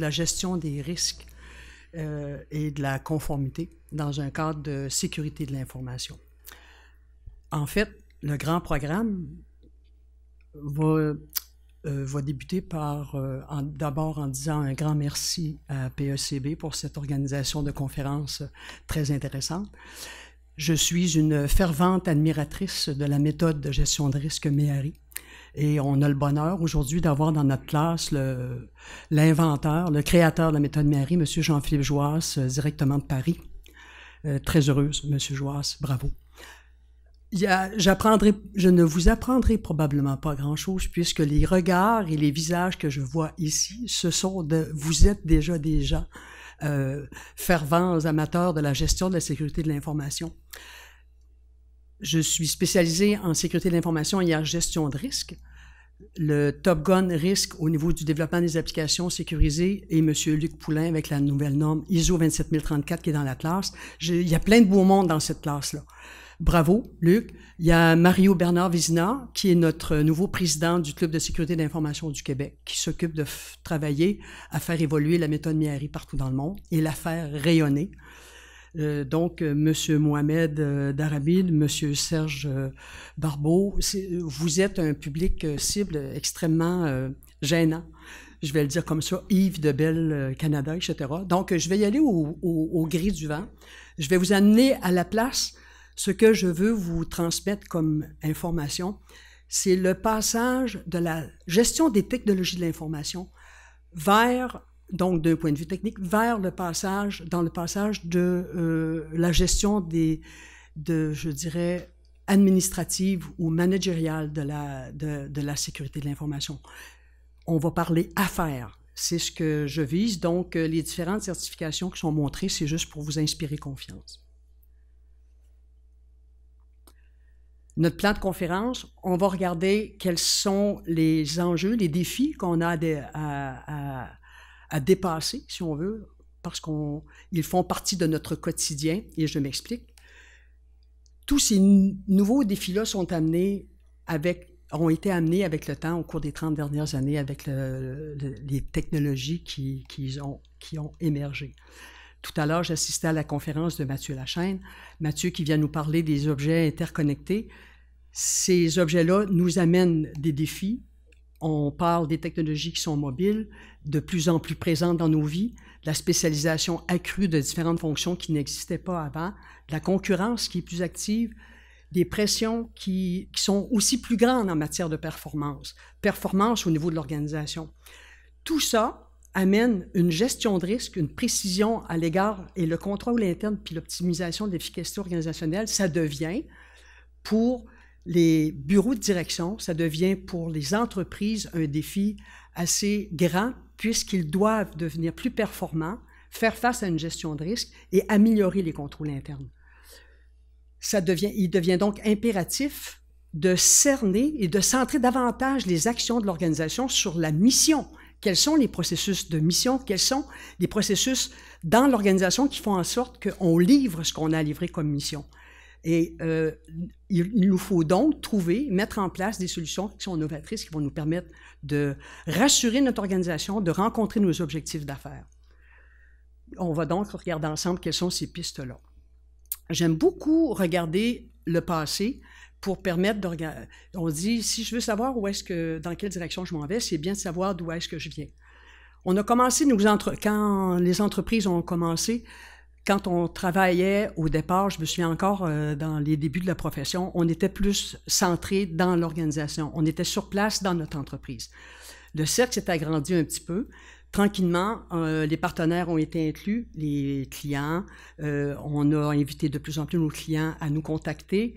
la gestion des risques et de la conformité dans un cadre de sécurité de l'information. En fait, le grand programme va débuter par, d'abord en disant un grand merci à PECB pour cette organisation de conférences très intéressante. Je suis une fervente admiratrice de la méthode de gestion de risque MEHARI et on a le bonheur aujourd'hui d'avoir dans notre classe l'inventeur, le créateur de la méthode MEHARI, M. Jean-Philippe Joas, directement de Paris. Très heureuse, M. Joas, bravo. Je ne vous apprendrai probablement pas grand-chose puisque les regards et les visages que je vois ici, vous êtes déjà des gens fervents amateurs de la gestion de la sécurité de l'information. Je suis spécialisé en sécurité de l'information et en gestion de risque. Le Top Gun risque au niveau du développement des applications sécurisées et M. Luc Poulain avec la nouvelle norme ISO 27034 qui est dans la classe. Il y a plein de beaux mondes dans cette classe-là. Bravo, Luc. Il y a Mario Bernard Vézina, qui est notre nouveau président du Club de sécurité d'information du Québec, qui s'occupe de travailler à faire évoluer la méthode MEHARI partout dans le monde et la faire rayonner. Donc, M. Mohamed Darabid, M. Serge Barbeau, vous êtes un public cible extrêmement gênant. Je vais le dire comme ça, Yves de Bell Canada, etc. Donc, je vais y aller au gré du vent. Je vais vous amener à la place. Ce que je veux vous transmettre comme information, c'est le passage de la gestion des technologies de l'information vers, donc d'un point de vue technique, vers le passage de la gestion je dirais, administrative ou managériale de la sécurité de l'information. On va parler affaires. C'est ce que je vise. Donc, les différentes certifications qui sont montrées, c'est juste pour vous inspirer confiance. Notre plan de conférence, on va regarder quels sont les enjeux, les défis qu'on a à dépasser, si on veut, parce qu'ils font partie de notre quotidien, et je m'explique. Tous ces nouveaux défis-là ont été amenés avec le temps au cours des 30 dernières années avec les technologies qui ont émergé. Tout à l'heure, j'assistais à la conférence de Mathieu Lachaine. Mathieu qui vient nous parler des objets interconnectés. Ces objets-là nous amènent des défis. On parle des technologies qui sont mobiles, de plus en plus présentes dans nos vies, la spécialisation accrue de différentes fonctions qui n'existaient pas avant, la concurrence qui est plus active, des pressions qui sont aussi plus grandes en matière de performance au niveau de l'organisation. Tout ça amène une gestion de risque, une précision à l'égard et le contrôle interne puis l'optimisation de l'efficacité organisationnelle, ça devient pour les bureaux de direction, ça devient pour les entreprises un défi assez grand puisqu'ils doivent devenir plus performants, faire face à une gestion de risque et améliorer les contrôles internes. Il devient donc impératif de cerner et de centrer davantage les actions de l'organisation sur la mission. Quels sont les processus de mission? Quels sont les processus dans l'organisation qui font en sorte qu'on livre ce qu'on a livré comme mission? Et il nous faut donc mettre en place des solutions qui sont novatrices, qui vont nous permettre de rassurer notre organisation, de rencontrer nos objectifs d'affaires. On va donc regarder ensemble quelles sont ces pistes-là. J'aime beaucoup regarder le passé pour permettre de regarder. On dit, si je veux savoir dans quelle direction je m'en vais, c'est bien de savoir d'où est-ce que je viens. On a commencé, quand les entreprises ont commencé, quand on travaillait au départ, je me souviens encore dans les débuts de la profession, on était plus centré dans l'organisation. On était sur place dans notre entreprise. Le cercle s'est agrandi un petit peu. Tranquillement, les partenaires ont été inclus, les clients. On a invité de plus en plus nos clients à nous contacter.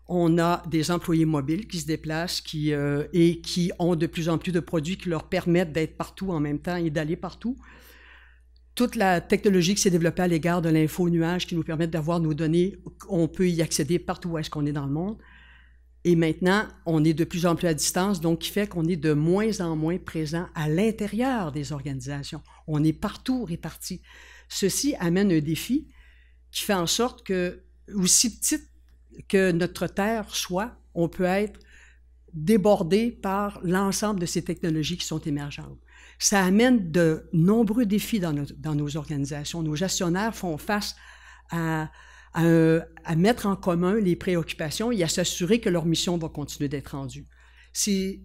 On a des employés mobiles qui se déplacent et qui ont de plus en plus de produits qui leur permettent d'être partout en même temps et d'aller partout. Toute la technologie qui s'est développée à l'égard de l'info-nuage qui nous permet d'avoir nos données, on peut y accéder partout où est-ce qu'on est dans le monde. Et maintenant, on est de plus en plus à distance, donc qui fait qu'on est de moins en moins présent à l'intérieur des organisations. On est partout répartis. Ceci amène un défi qui fait en sorte que, aussi petite que notre Terre soit, on peut être débordé par l'ensemble de ces technologies qui sont émergentes. Ça amène de nombreux défis dans nos organisations. Nos gestionnaires font face à mettre en commun les préoccupations et à s'assurer que leur mission va continuer d'être rendue. Si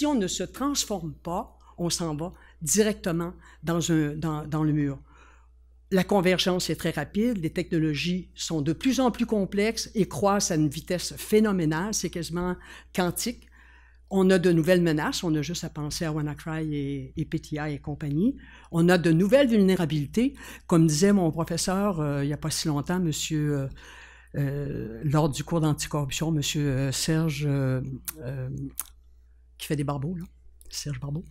on ne se transforme pas, on s'en va directement dans le mur. La convergence est très rapide, les technologies sont de plus en plus complexes et croissent à une vitesse phénoménale, c'est quasiment quantique. On a de nouvelles menaces, on a juste à penser à WannaCry et PTI et compagnie. On a de nouvelles vulnérabilités. Comme disait mon professeur il n'y a pas si longtemps, lors du cours d'anticorruption, monsieur Serge, qui fait des barbeaux, là, Serge Barbeau.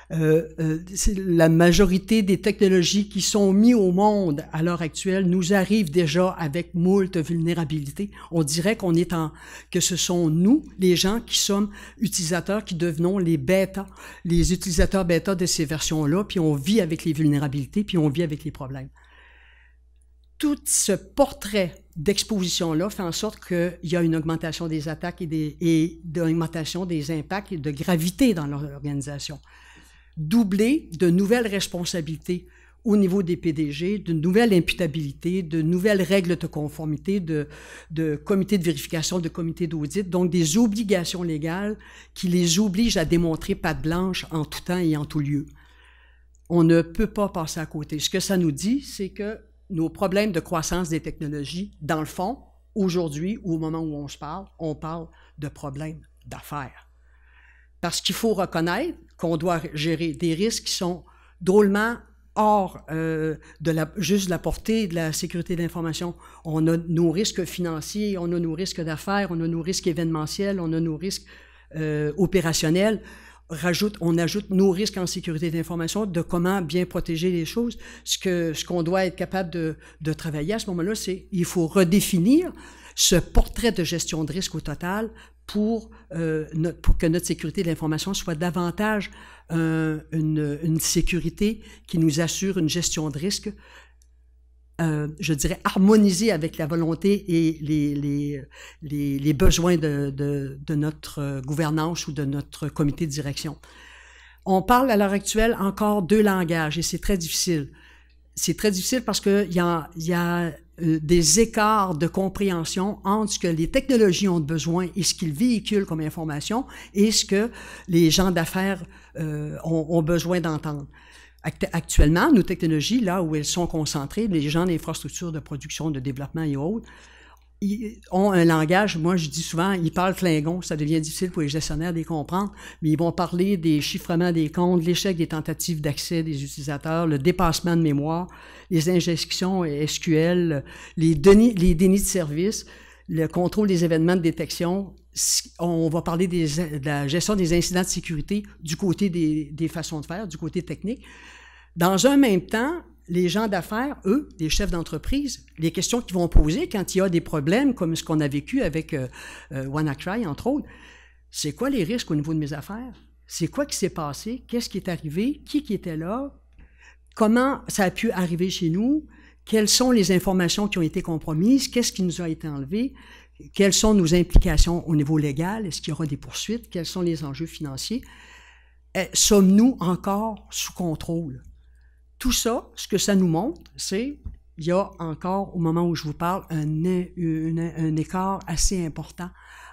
La majorité des technologies qui sont mises au monde à l'heure actuelle nous arrivent déjà avec moult vulnérabilités. On dirait que ce sont nous, les gens qui sommes utilisateurs, qui devenons les utilisateurs bêta de ces versions-là, puis on vit avec les vulnérabilités, puis on vit avec les problèmes. Tout ce portrait d'exposition-là fait en sorte qu'il y a une augmentation des attaques et une augmentation des impacts et de gravité dans l'organisation. Doublé de nouvelles responsabilités au niveau des PDG, de nouvelles imputabilités, de nouvelles règles de conformité, de comités de vérification, de comités d'audit, donc des obligations légales qui les obligent à démontrer patte blanche en tout temps et en tout lieu. On ne peut pas passer à côté. Ce que ça nous dit, c'est que nos problèmes de croissance des technologies, dans le fond, aujourd'hui, ou au moment où on parle de problèmes d'affaires. Parce qu'il faut reconnaître qu'on doit gérer des risques qui sont drôlement hors juste de la portée de la sécurité de l'information. On a nos risques financiers, on a nos risques d'affaires, on a nos risques événementiels, on a nos risques opérationnels. On ajoute nos risques en sécurité de l'information, de comment bien protéger les choses. Ce qu'on doit être capable de travailler à ce moment-là, c'est qu'il faut redéfinir ce portrait de gestion de risque au total pour que notre sécurité de l'information soit davantage une sécurité qui nous assure une gestion de risque, je dirais, harmonisée avec la volonté et les besoins de notre gouvernance ou de notre comité de direction. On parle à l'heure actuelle encore 2 langages et c'est très difficile. C'est très difficile parce qu'il y a des écarts de compréhension entre ce que les technologies ont besoin et ce qu'ils véhiculent comme information et ce que les gens d'affaires ont besoin d'entendre. Actuellement, nos technologies, là où elles sont concentrées, les gens d'infrastructures de production, de développement et autres, ils ont un langage, moi je dis souvent, ils parlent Klingon, ça devient difficile pour les gestionnaires de les comprendre, mais ils vont parler des chiffrements des comptes, l'échec des tentatives d'accès des utilisateurs, le dépassement de mémoire, les injections SQL, les dénis de service, le contrôle des événements de détection. On va parler de la gestion des incidents de sécurité du côté des façons de faire, du côté technique. Dans un même temps, les gens d'affaires, eux, les chefs d'entreprise, les questions qu'ils vont poser quand il y a des problèmes comme ce qu'on a vécu avec WannaCry, entre autres, c'est quoi les risques au niveau de mes affaires? C'est quoi qui s'est passé? Qu'est-ce qui est arrivé? Qui était là? Comment ça a pu arriver chez nous? Quelles sont les informations qui ont été compromises? Qu'est-ce qui nous a été enlevé? Quelles sont nos implications au niveau légal? Est-ce qu'il y aura des poursuites? Quels sont les enjeux financiers? Sommes-nous encore sous contrôle? Tout ça, ce que ça nous montre, c'est qu'il y a encore, au moment où je vous parle, un écart assez important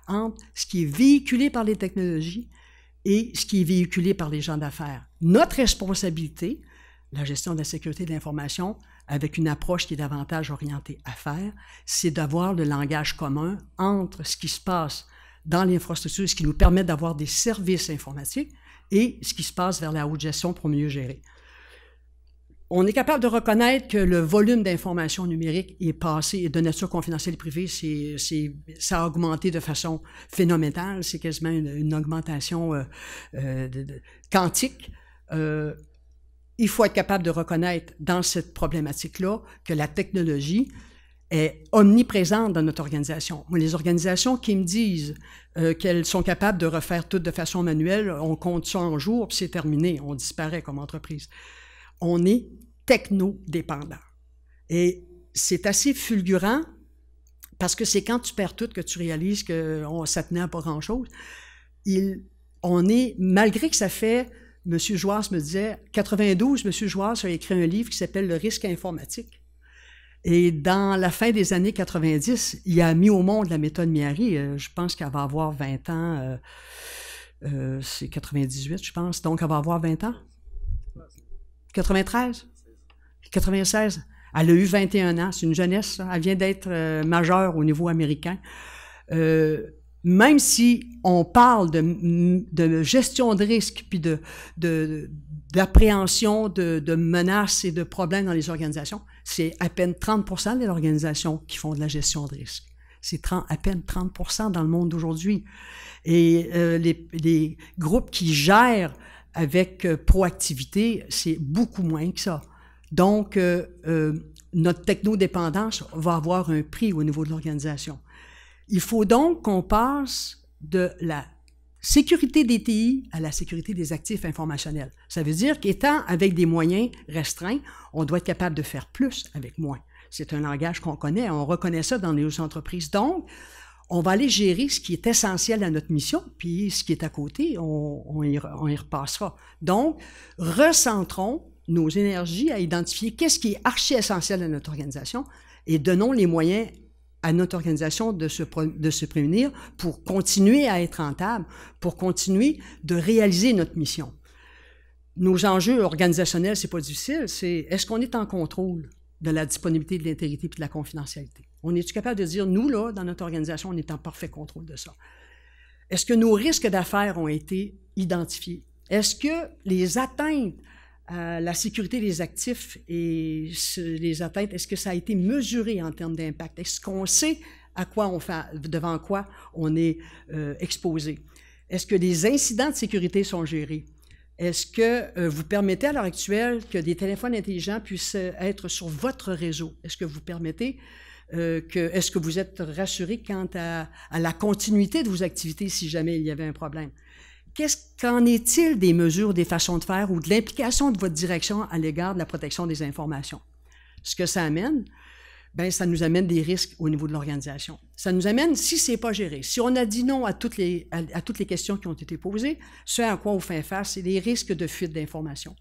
entre ce qui est véhiculé par les technologies et ce qui est véhiculé par les gens d'affaires. Notre responsabilité, la gestion de la sécurité de l'information, avec une approche qui est davantage orientée affaires, c'est d'avoir le langage commun entre ce qui se passe dans l'infrastructure, ce qui nous permet d'avoir des services informatiques, et ce qui se passe vers la haute gestion pour mieux gérer. On est capable de reconnaître que le volume d'informations numériques est passé, et de nature confidentielle et privée, ça a augmenté de façon phénoménale, c'est quasiment une augmentation quantique. Il faut être capable de reconnaître dans cette problématique-là que la technologie est omniprésente dans notre organisation. Moi, les organisations qui me disent qu'elles sont capables de refaire tout de façon manuelle, on compte ça en jours, puis c'est terminé, on disparaît comme entreprise. On est techno-dépendant. Et c'est assez fulgurant parce que c'est quand tu perds tout que tu réalises que ça tenait à pas grand-chose. On est, malgré que ça fait M. Jouas me disait, 92, M. Jouas a écrit un livre qui s'appelle « Le risque informatique ». Et dans la fin des années 90, il a mis au monde la méthode Miary. Je pense qu'elle va avoir 20 ans. C'est 98, je pense. Donc, elle va avoir 20 ans. 93? 96? Elle a eu 21 ans. C'est une jeunesse, ça. Elle vient d'être majeure au niveau américain. Même si on parle de gestion de risque, puis d'appréhension de menaces et de problèmes dans les organisations, c'est à peine 30% des organisations qui font de la gestion de risque. C'est à peine 30% dans le monde d'aujourd'hui. Et les groupes qui gèrent avec proactivité, c'est beaucoup moins que ça. Donc, notre technodépendance va avoir un prix au niveau de l'organisation. Il faut donc qu'on passe de la sécurité des TI à la sécurité des actifs informationnels. Ça veut dire qu'étant avec des moyens restreints, on doit être capable de faire plus avec moins. C'est un langage qu'on connaît, on reconnaît ça dans les entreprises. Donc, on va aller gérer ce qui est essentiel à notre mission, puis ce qui est à côté, on y repassera. Donc, recentrons nos énergies à identifier qu'est-ce qui est archi-essentiel à notre organisation et donnons les moyens à notre organisation de se prémunir pour continuer à être rentable, pour continuer de réaliser notre mission. Nos enjeux organisationnels, c'est pas difficile, c'est est-ce qu'on est en contrôle de la disponibilité, de l'intégrité et de la confidentialité? On est-tu capable de dire, nous, là, dans notre organisation, on est en parfait contrôle de ça? Est-ce que nos risques d'affaires ont été identifiés? Est-ce que les atteintes à la sécurité des actifs et les atteintes, est-ce que ça a été mesuré en termes d'impact? Est-ce qu'on sait à quoi on fait, devant quoi on est exposé? Est-ce que les incidents de sécurité sont gérés? Est-ce que vous permettez à l'heure actuelle que des téléphones intelligents puissent être sur votre réseau? Est-ce que vous permettez est-ce que vous êtes rassuré quant à la continuité de vos activités si jamais il y avait un problème? Qu'en est-il des mesures, des façons de faire ou de l'implication de votre direction à l'égard de la protection des informations? Ce que ça amène, bien, ça nous amène des risques au niveau de l'organisation. Ça nous amène, si ce n'est pas géré, si on a dit non à toutes les questions qui ont été posées, ce à quoi on fait face, c'est des risques de fuite d'informations.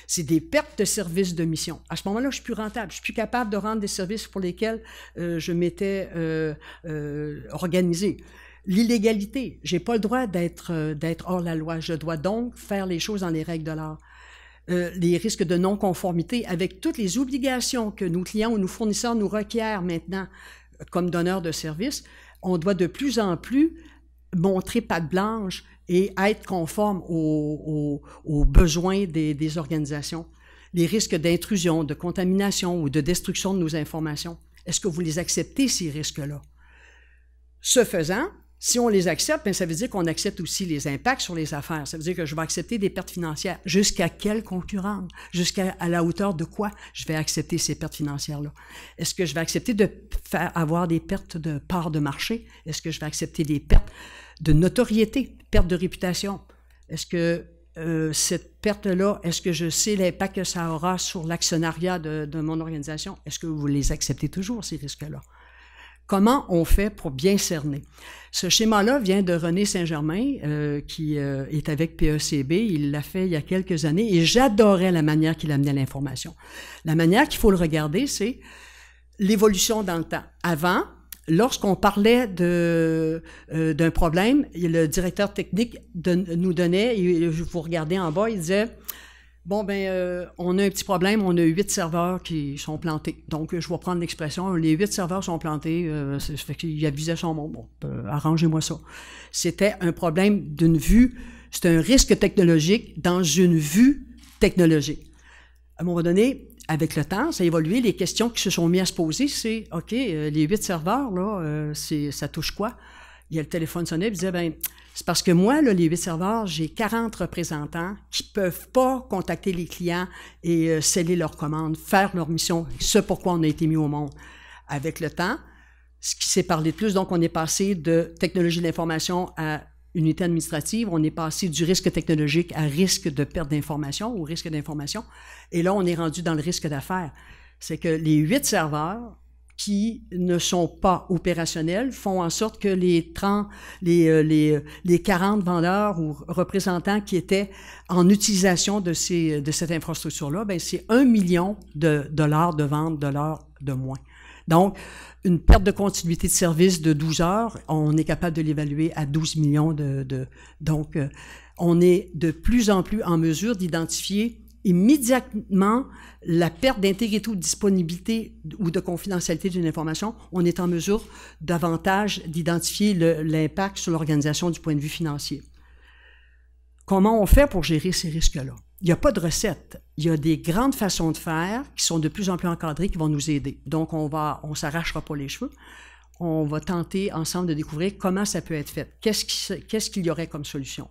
C'est des pertes de services de mission. À ce moment-là, je suis plus rentable. Je suis plus capable de rendre des services pour lesquels je m'étais organisé. L'illégalité, j'ai pas le droit d'être hors la loi. Je dois donc faire les choses dans les règles de l'art. Les risques de non-conformité avec toutes les obligations que nos clients ou nos fournisseurs nous requièrent maintenant comme donneurs de services, on doit de plus en plus montrer patte blanche et être conforme aux besoins des organisations. Les risques d'intrusion, de contamination ou de destruction de nos informations. Est-ce que vous les acceptez, ces risques-là? Ce faisant, si on les accepte, bien, ça veut dire qu'on accepte aussi les impacts sur les affaires. Ça veut dire que je vais accepter des pertes financières. Jusqu'à quelle concurrence? Jusqu'à la hauteur de quoi je vais accepter ces pertes financières-là? Est-ce que je vais accepter de avoir des pertes de parts de marché? Est-ce que je vais accepter des pertes de notoriété, pertes de réputation? Est-ce que cette perte-là, est-ce que je sais l'impact que ça aura sur l'actionnariat de mon organisation? Est-ce que vous les acceptez toujours, ces risques-là? Comment on fait pour bien cerner? Ce schéma-là vient de René Saint-Germain, qui est avec PECB. Il l'a fait il y a quelques années et j'adorais la manière qu'il amenait l'information. La manière qu'il faut le regarder, c'est l'évolution dans le temps. Avant, lorsqu'on parlait d'un problème, le directeur technique nous donnait, et vous regardez en bas, il disait... Bon, ben, on a un petit problème, on a 8 serveurs qui sont plantés. Donc, je vais prendre l'expression, les 8 serveurs sont plantés, ça fait qu'il avisait son monde. Bon, arrangez-moi ça. C'était un problème d'une vue, c'était un risque technologique dans une vue technologique. À un moment donné, avec le temps, ça a évolué, les questions qui se sont mises à se poser, c'est, OK, les 8 serveurs, là, ça touche quoi? Il y a le téléphone sonné, il disait, ben, c'est parce que moi, là, les 8 serveurs, j'ai 40 représentants qui ne peuvent pas contacter les clients et sceller leurs commandes, faire leur mission, ce pourquoi on a été mis au monde. Avec le temps, ce qui s'est parlé de plus, donc on est passé de technologie de l'information à unité administrative, on est passé du risque technologique à risque de perte d'information ou risque d'information, et là, on est rendu dans le risque d'affaires. C'est que les 8 serveurs qui ne sont pas opérationnels font en sorte que les 40 vendeurs ou représentants qui étaient en utilisation de cette infrastructure-là, ben c'est 1 million de dollars de vente de l'heure de moins. Donc, une perte de continuité de service de 12 heures, on est capable de l'évaluer à 12 millions donc, on est de plus en plus en mesure d'identifier immédiatement la perte d'intégrité ou de disponibilité ou de confidentialité d'une information. On est en mesure davantage d'identifier l'impact sur l'organisation du point de vue financier. Comment on fait pour gérer ces risques-là? Il n'y a pas de recette. Il y a des grandes façons de faire qui sont de plus en plus encadrées qui vont nous aider. Donc, on s'arrachera pas les cheveux. On va tenter ensemble de découvrir comment ça peut être fait. Qu'est-ce qu'il y aurait comme solution?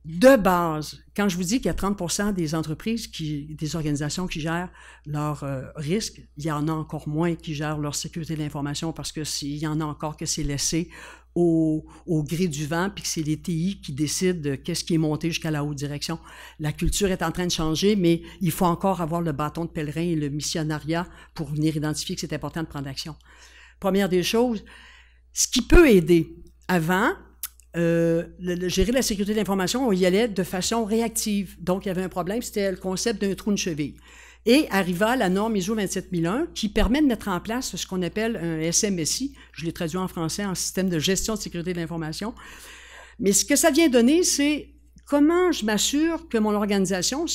De base, quand je vous dis qu'il y a 30% des entreprises, des organisations qui gèrent leurs risques, il y en a encore moins qui gèrent leur sécurité de l'information parce que il y en a encore que c'est laissé au gré du vent puis que c'est les TI qui décident de qu'est-ce qui est monté jusqu'à la haute direction. La culture est en train de changer, mais il faut encore avoir le bâton de pèlerin et le missionnariat pour venir identifier que c'est important de prendre action. Première des choses, ce qui peut aider avant, gérer la sécurité de l'information, on y allait de façon réactive. Donc, il y avait un problème, c'était le concept d'un trou de cheville. Et arriva la norme ISO 27001 qui permet de mettre en place ce qu'on appelle un SMSI. Je l'ai traduit en français en système de gestion de sécurité de l'information. Mais ce que ça vient donner, c'est comment je m'assure que mon organisation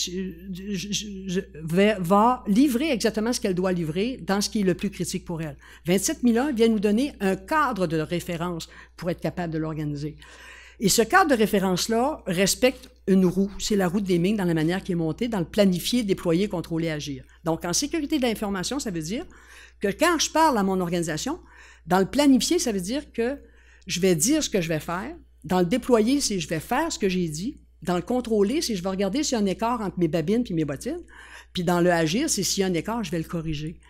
va livrer exactement ce qu'elle doit livrer dans ce qui est le plus critique pour elle. 27001 vient nous donner un cadre de référence pour être capable de l'organiser. Et ce cadre de référence-là respecte une roue. C'est la roue de Deming dans la manière qui est montée, dans le planifier, déployer, contrôler, agir. Donc, en sécurité de l'information, ça veut dire que quand je parle à mon organisation, dans le planifier, ça veut dire que je vais dire ce que je vais faire. Dans le déployer, c'est je vais faire ce que j'ai dit. Dans le contrôler, c'est je vais regarder s'il y a un écart entre mes babines et mes bottines. Puis dans le agir, c'est s'il y a un écart, je vais le corriger.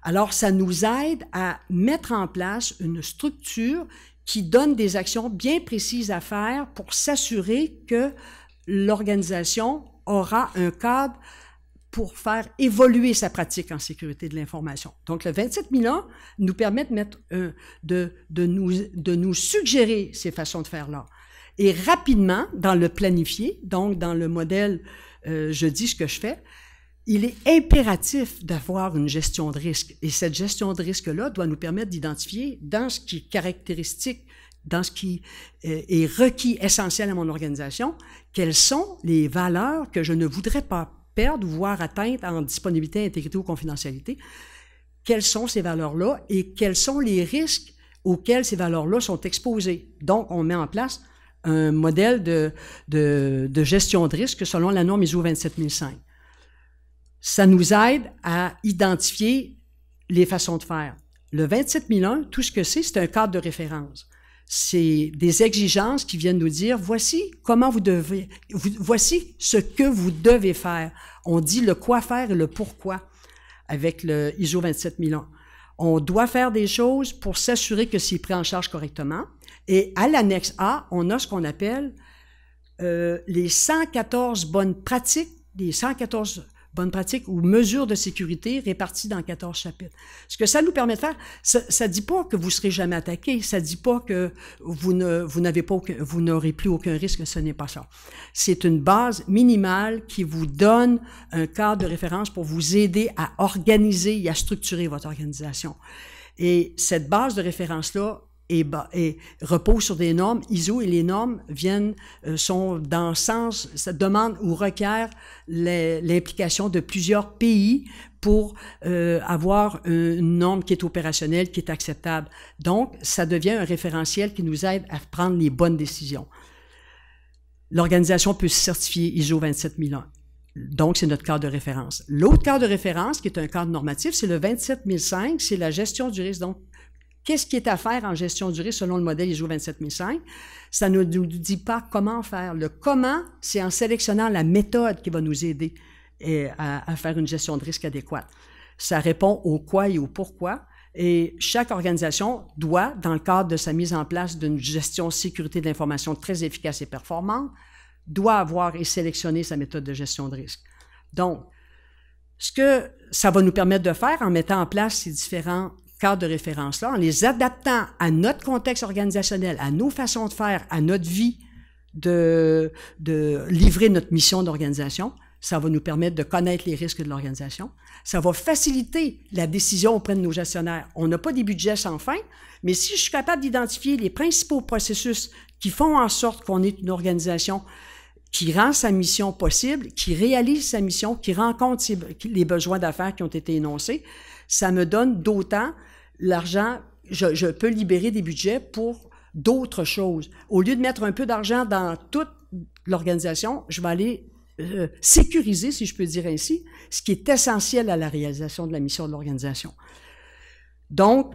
Alors, ça nous aide à mettre en place une structure qui donne des actions bien précises à faire pour s'assurer que l'organisation aura un cadre pour faire évoluer sa pratique en sécurité de l'information. Donc, le 27001 nous permet de mettre, de nous suggérer ces façons de faire-là. Et rapidement, dans le planifier, donc dans le modèle je dis ce que je fais, il est impératif d'avoir une gestion de risque. Et cette gestion de risque-là doit nous permettre d'identifier dans ce qui est caractéristique, dans ce qui est requis essentiel à mon organisation, quelles sont les valeurs que je ne voudrais pas perdre ou voir atteintes en disponibilité, intégrité ou confidentialité. Quelles sont ces valeurs-là et quels sont les risques auxquels ces valeurs-là sont exposées. Donc, on met en place un modèle de gestion de risque selon la norme ISO 27005. Ça nous aide à identifier les façons de faire. Le 27001, tout ce que c'est un cadre de référence. C'est des exigences qui viennent nous dire, voici comment voici ce que vous devez faire. On dit le quoi faire et le pourquoi avec le ISO 27001. On doit faire des choses pour s'assurer que c'est pris en charge correctement. Et à l'annexe A, on a ce qu'on appelle les 114 bonnes pratiques, les 114 bonnes pratiques ou mesures de sécurité réparties dans 14 chapitres. Ce que ça nous permet de faire, ça dit pas que vous serez jamais attaqué, ça dit pas que vous n'aurez plus aucun risque, ce n'est pas ça. C'est une base minimale qui vous donne un cadre de référence pour vous aider à organiser et à structurer votre organisation. Et cette base de référence-là repose sur des normes ISO et les normes sont dans le sens, ça demande ou requiert l'implication de plusieurs pays pour avoir une norme qui est opérationnelle, qui est acceptable. Donc, ça devient un référentiel qui nous aide à prendre les bonnes décisions. L'organisation peut se certifier ISO 27001. Donc, c'est notre cadre de référence. L'autre cadre de référence, qui est un cadre normatif, c'est le 27005, c'est la gestion du risque. Donc, qu'est-ce qui est à faire en gestion du risque selon le modèle ISO 27005? Ça ne nous dit pas comment faire. Le comment, c'est en sélectionnant la méthode qui va nous aider à faire une gestion de risque adéquate. Ça répond au quoi et au pourquoi. Et chaque organisation doit, dans le cadre de sa mise en place d'une gestion sécurité de l'information très efficace et performante, doit avoir et sélectionner sa méthode de gestion de risque. Donc, Ce que ça va nous permettre de faire en mettant en place ces différents cadres de référence-là, en les adaptant à notre contexte organisationnel, à nos façons de faire, à notre vie, de livrer notre mission d'organisation. Ça va nous permettre de connaître les risques de l'organisation. Ça va faciliter la décision auprès de nos gestionnaires. On n'a pas des budgets sans fin, mais si je suis capable d'identifier les principaux processus qui font en sorte qu'on est une organisation qui rend sa mission possible, qui réalise sa mission, qui rencontre les besoins d'affaires qui ont été énoncés, ça me donne d'autant l'argent, je peux libérer des budgets pour d'autres choses. Au lieu de mettre un peu d'argent dans toute l'organisation, je vais aller sécuriser, si je peux dire ainsi, ce qui est essentiel à la réalisation de la mission de l'organisation. Donc,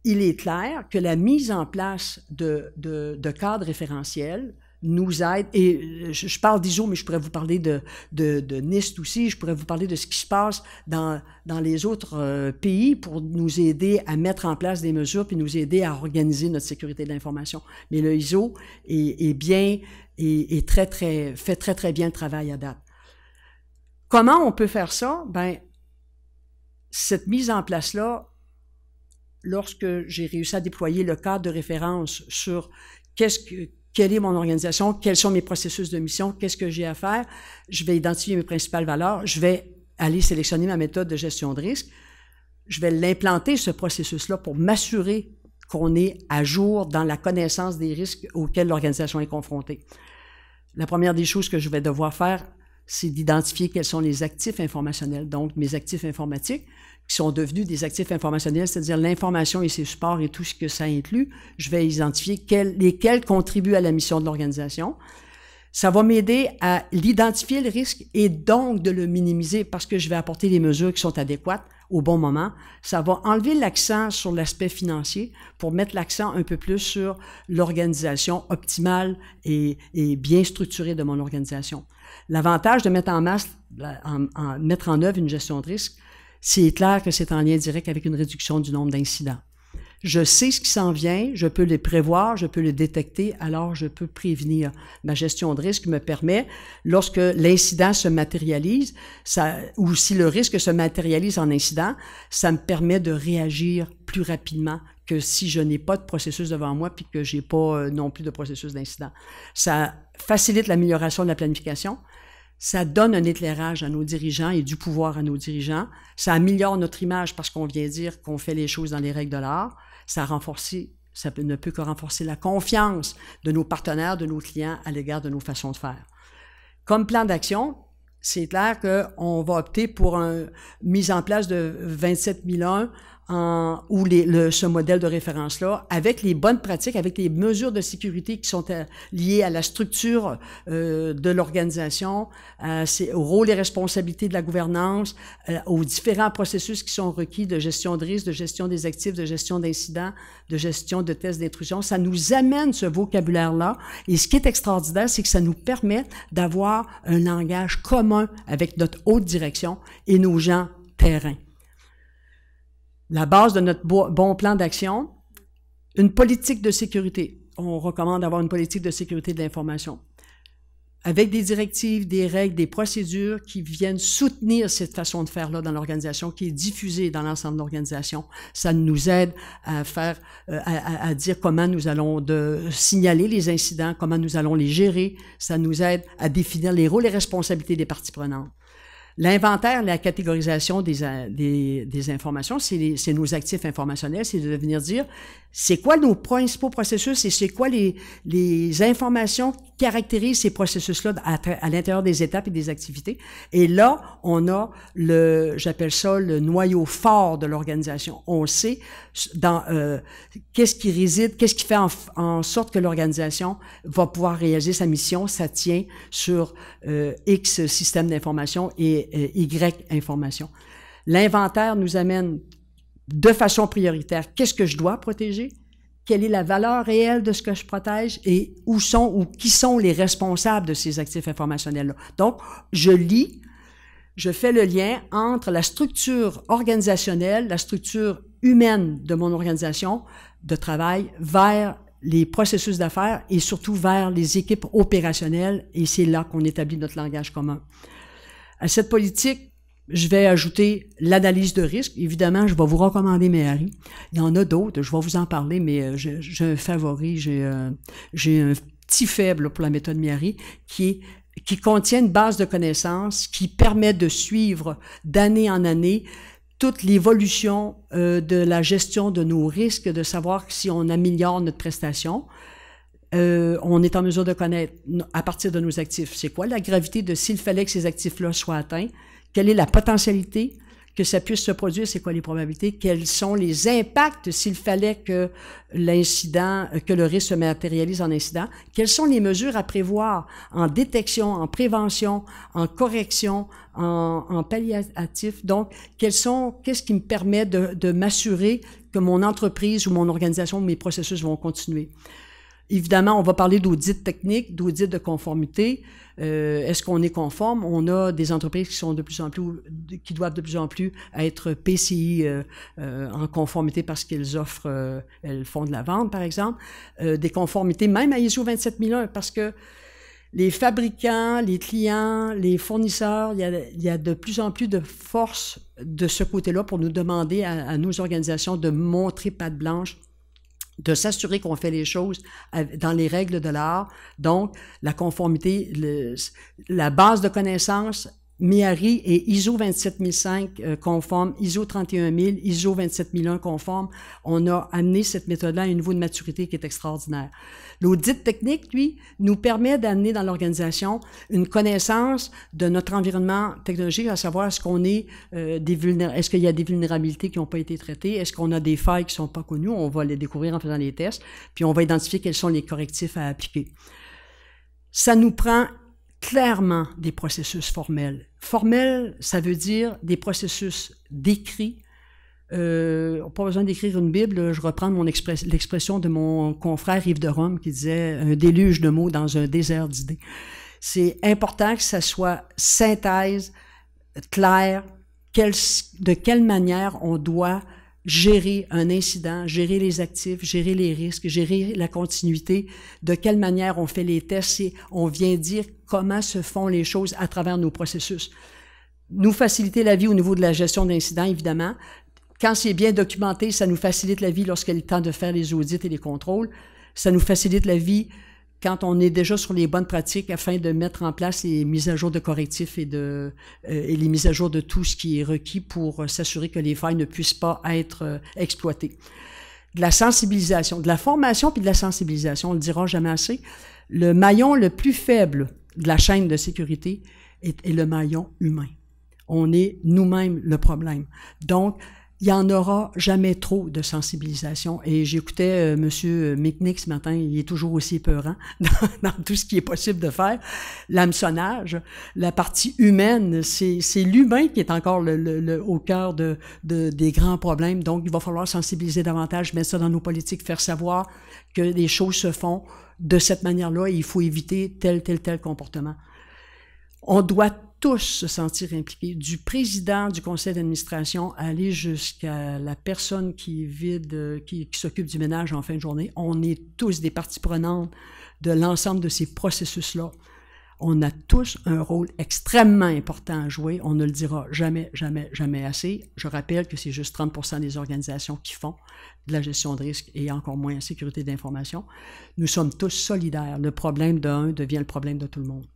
il est clair que la mise en place de cadres référentiels nous aide, et je parle d'ISO, mais je pourrais vous parler de NIST aussi, je pourrais vous parler de ce qui se passe dans les autres pays pour nous aider à mettre en place des mesures puis nous aider à organiser notre sécurité de l'information. Mais le ISO fait très, très bien le travail à date. Comment on peut faire ça? Ben, cette mise en place-là, lorsque j'ai réussi à déployer le cadre de référence sur quelle est mon organisation, quels sont mes processus de mission, qu'est-ce que j'ai à faire, je vais identifier mes principales valeurs, je vais aller sélectionner ma méthode de gestion de risque, je vais l'implanter, ce processus-là, pour m'assurer qu'on est à jour dans la connaissance des risques auxquels l'organisation est confrontée. La première des choses que je vais devoir faire, c'est d'identifier quels sont les actifs informationnels, donc mes actifs informatiques, qui sont devenus des actifs informationnels, c'est-à-dire l'information et ses supports et tout ce que ça inclut. Je vais identifier lesquels contribuent à la mission de l'organisation. Ça va m'aider à l'identifier le risque et donc de le minimiser parce que je vais apporter les mesures qui sont adéquates au bon moment. Ça va enlever l'accent sur l'aspect financier pour mettre l'accent un peu plus sur l'organisation optimale et bien structurée de mon organisation. L'avantage de mettre mettre en œuvre une gestion de risque, c'est clair que c'est en lien direct avec une réduction du nombre d'incidents. Je sais ce qui s'en vient, je peux les prévoir, je peux les détecter, alors je peux prévenir. Ma gestion de risque me permet, lorsque l'incident se matérialise, ou si le risque se matérialise en incident, ça me permet de réagir plus rapidement que si je n'ai pas de processus devant moi puis que j'ai pas non plus de processus d'incident. Ça facilite l'amélioration de la planification. Ça donne un éclairage à nos dirigeants et du pouvoir à nos dirigeants. Ça améliore notre image parce qu'on vient dire qu'on fait les choses dans les règles de l'art. Ça ne peut que renforcer la confiance de nos partenaires, de nos clients à l'égard de nos façons de faire. Comme plan d'action, c'est clair qu'on va opter pour une mise en place de 27001 ou ce modèle de référence-là, avec les bonnes pratiques, avec les mesures de sécurité qui sont liées à la structure de l'organisation, au rôle et responsabilités de la gouvernance, aux différents processus qui sont requis de gestion de risque, de gestion des actifs, de gestion d'incidents, de gestion de tests d'intrusion. Ça nous amène ce vocabulaire-là. Et ce qui est extraordinaire, c'est que ça nous permet d'avoir un langage commun avec notre haute direction et nos gens terrain. La base de notre bon plan d'action, une politique de sécurité. On recommande d'avoir une politique de sécurité de l'information avec des directives, des règles, des procédures qui viennent soutenir cette façon de faire-là dans l'organisation, qui est diffusée dans l'ensemble de l'organisation. Ça nous aide à dire comment nous allons signaler les incidents, comment nous allons les gérer. Ça nous aide à définir les rôles et responsabilités des parties prenantes. L'inventaire, la catégorisation des informations, c'est nos actifs informationnels, c'est de venir dire c'est quoi nos principaux processus et c'est quoi les informations qui caractérisent ces processus-là à l'intérieur des étapes et des activités. Et là, on a j'appelle ça le noyau fort de l'organisation. On sait qu'est-ce qui fait en sorte que l'organisation va pouvoir réaliser sa mission. Ça tient sur X système d'information et Y information. L'inventaire nous amène de façon prioritaire, qu'est-ce que je dois protéger? Quelle est la valeur réelle de ce que je protège et qui sont les responsables de ces actifs informationnels-là? Donc, je fais le lien entre la structure organisationnelle, la structure humaine de mon organisation de travail vers les processus d'affaires et surtout vers les équipes opérationnelles et c'est là qu'on établit notre langage commun. À cette politique, Je vais ajouter l'analyse de risque. Évidemment, je vais vous recommander Méhari. Il y en a d'autres, je vais vous en parler, mais j'ai un favori, j'ai un petit faible pour la méthode Méhari qui contient une base de connaissances qui permet de suivre d'année en année toute l'évolution de la gestion de nos risques, de savoir si on améliore notre prestation. On est en mesure de connaître, à partir de nos actifs, c'est quoi la gravité de s'il fallait que ces actifs-là soient atteints, quelle est la potentialité que ça puisse se produire, c'est quoi les probabilités, quels sont les impacts s'il fallait que que le risque se matérialise en incident, quelles sont les mesures à prévoir en détection, en prévention, en correction, en palliatif. Donc, qu'est-ce qui me permet de m'assurer que mon entreprise ou mon organisation ou mes processus vont continuer. Évidemment, on va parler d'audit technique, d'audit de conformité. Est-ce qu'on est conforme? On a des entreprises qui doivent de plus en plus être PCI en conformité parce qu'elles offrent, elles font de la vente, par exemple. Des conformités même à ISO 27001 parce que les fabricants, les clients, les fournisseurs, il y a de plus en plus de force de ce côté-là pour nous demander à nos organisations de montrer patte blanche, de s'assurer qu'on fait les choses dans les règles de l'art. Donc, la conformité, la base de connaissances, Méhari et ISO 27005 conforme, ISO 31000, ISO 27001 conforme. On a amené cette méthode-là à un niveau de maturité qui est extraordinaire. L'audit technique, lui, nous permet d'amener dans l'organisation une connaissance de notre environnement technologique, à savoir est-ce qu'on est est-ce qu'il y a des vulnérabilités qui n'ont pas été traitées, est-ce qu'on a des failles qui ne sont pas connues, on va les découvrir en faisant les tests, puis on va identifier quels sont les correctifs à appliquer. Ça nous prend clairement des processus formels. Formel, ça veut dire des processus décrits. Pas besoin d'écrire une Bible, je reprends l'expression de mon confrère Yves de Rome qui disait « un déluge de mots dans un désert d'idées ». C'est important que ça soit synthèse, clair, de quelle manière on doit gérer un incident, gérer les actifs, gérer les risques, gérer la continuité, de quelle manière on fait les tests, on vient dire comment se font les choses à travers nos processus. Nous faciliter la vie au niveau de la gestion d'incidents, évidemment. Quand c'est bien documenté, ça nous facilite la vie lorsqu'il est le temps de faire les audits et les contrôles. Ça nous facilite la vie quand on est déjà sur les bonnes pratiques afin de mettre en place les mises à jour de correctifs et les mises à jour de tout ce qui est requis pour s'assurer que les failles ne puissent pas être exploitées. De la sensibilisation, de la formation puis de la sensibilisation, on le dira jamais assez. Le maillon le plus faible de la chaîne de sécurité est le maillon humain. On est nous-mêmes le problème. Donc, il n'y en aura jamais trop de sensibilisation. Et j'écoutais Monsieur Michnik ce matin, il est toujours aussi épeurant dans tout ce qui est possible de faire. L'hameçonnage, la partie humaine, c'est l'humain qui est encore au cœur des grands problèmes. Donc, il va falloir sensibiliser davantage, mettre ça dans nos politiques, faire savoir que les choses se font de cette manière-là et il faut éviter tel comportement. On doit tous se sentir impliqués, du président du conseil d'administration aller jusqu'à la personne qui s'occupe du ménage en fin de journée. On est tous des parties prenantes de l'ensemble de ces processus-là. On a tous un rôle extrêmement important à jouer. On ne le dira jamais, jamais, jamais assez. Je rappelle que c'est juste 30% des organisations qui font de la gestion de risque et encore moins en sécurité d'information. Nous sommes tous solidaires. Le problème d'un devient le problème de tout le monde.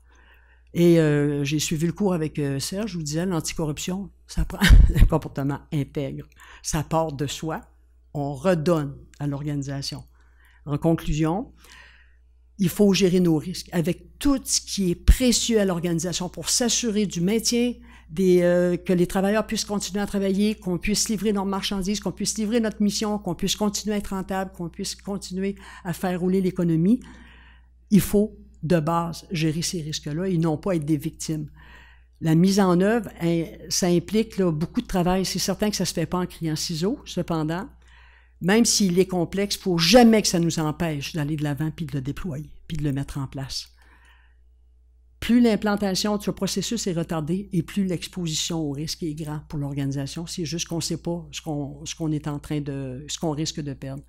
Et j'ai suivi le cours avec Serge, je vous disais, l'anticorruption, ça prend un comportement intègre. Ça part de soi, on redonne à l'organisation. En conclusion, il faut gérer nos risques avec tout ce qui est précieux à l'organisation pour s'assurer du maintien, que les travailleurs puissent continuer à travailler, qu'on puisse livrer nos marchandises, qu'on puisse livrer notre mission, qu'on puisse continuer à être rentable, qu'on puisse continuer à faire rouler l'économie. Il faut de base, gérer ces risques-là et non pas être des victimes. La mise en œuvre, ça implique beaucoup de travail. C'est certain que ça ne se fait pas en criant ciseaux, cependant, même s'il est complexe, il ne faut jamais que ça nous empêche d'aller de l'avant puis de le déployer, puis de le mettre en place. Plus l'implantation de ce processus est retardée et plus l'exposition au risque est grand pour l'organisation. C'est juste qu'on ne sait pas ce qu'on risque de perdre.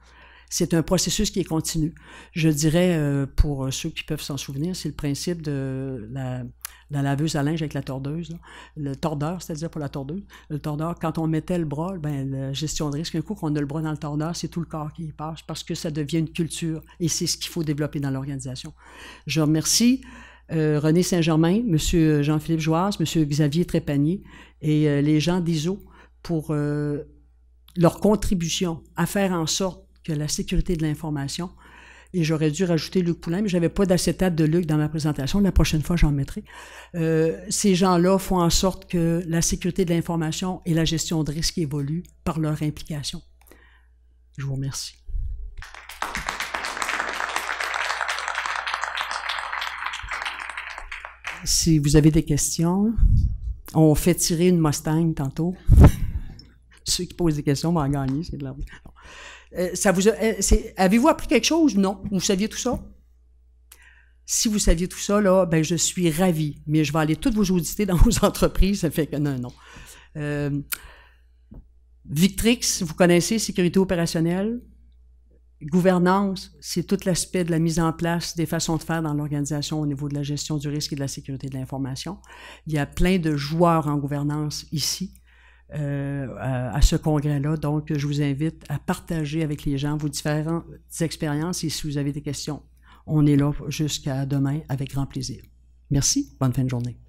c'est un processus qui est continu. Je dirais, pour ceux qui peuvent s'en souvenir, c'est le principe de la laveuse à linge avec la tordeuse, là. Le tordeur, c'est-à-dire pour la tordeuse. Le tordeur, quand on mettait le bras, ben, la gestion de risque, un coup qu'on a le bras dans le tordeur, c'est tout le corps qui y passe parce que ça devient une culture et c'est ce qu'il faut développer dans l'organisation. Je remercie René Saint-Germain, M. Jean-Philippe Jouas, M. Xavier Trépanier et les gens d'ISO pour leur contribution à faire en sorte que la sécurité de l'information, et j'aurais dû rajouter Luc Poulain, mais je n'avais pas d'acétate de Luc dans ma présentation, la prochaine fois j'en mettrai. Ces gens-là font en sorte que la sécurité de l'information et la gestion de risque évoluent par leur implication. Je vous remercie. Si vous avez des questions, on fait tirer une Mustang tantôt. Ceux qui posent des questions vont en gagner, c'est de la... Avez-vous appris quelque chose? Non. Vous saviez tout ça? Si vous saviez tout ça, là, ben, je suis ravi. Mais je vais aller toutes vous auditer dans vos entreprises. Ça fait que non. Victrix, vous connaissez, sécurité opérationnelle. Gouvernance, c'est tout l'aspect de la mise en place des façons de faire dans l'organisation au niveau de la gestion du risque et de la sécurité de l'information. Il y a plein de joueurs en gouvernance ici à ce congrès-là. Donc, je vous invite à partager avec les gens vos différentes expériences et si vous avez des questions, on est là jusqu'à demain avec grand plaisir. Merci, bonne fin de journée.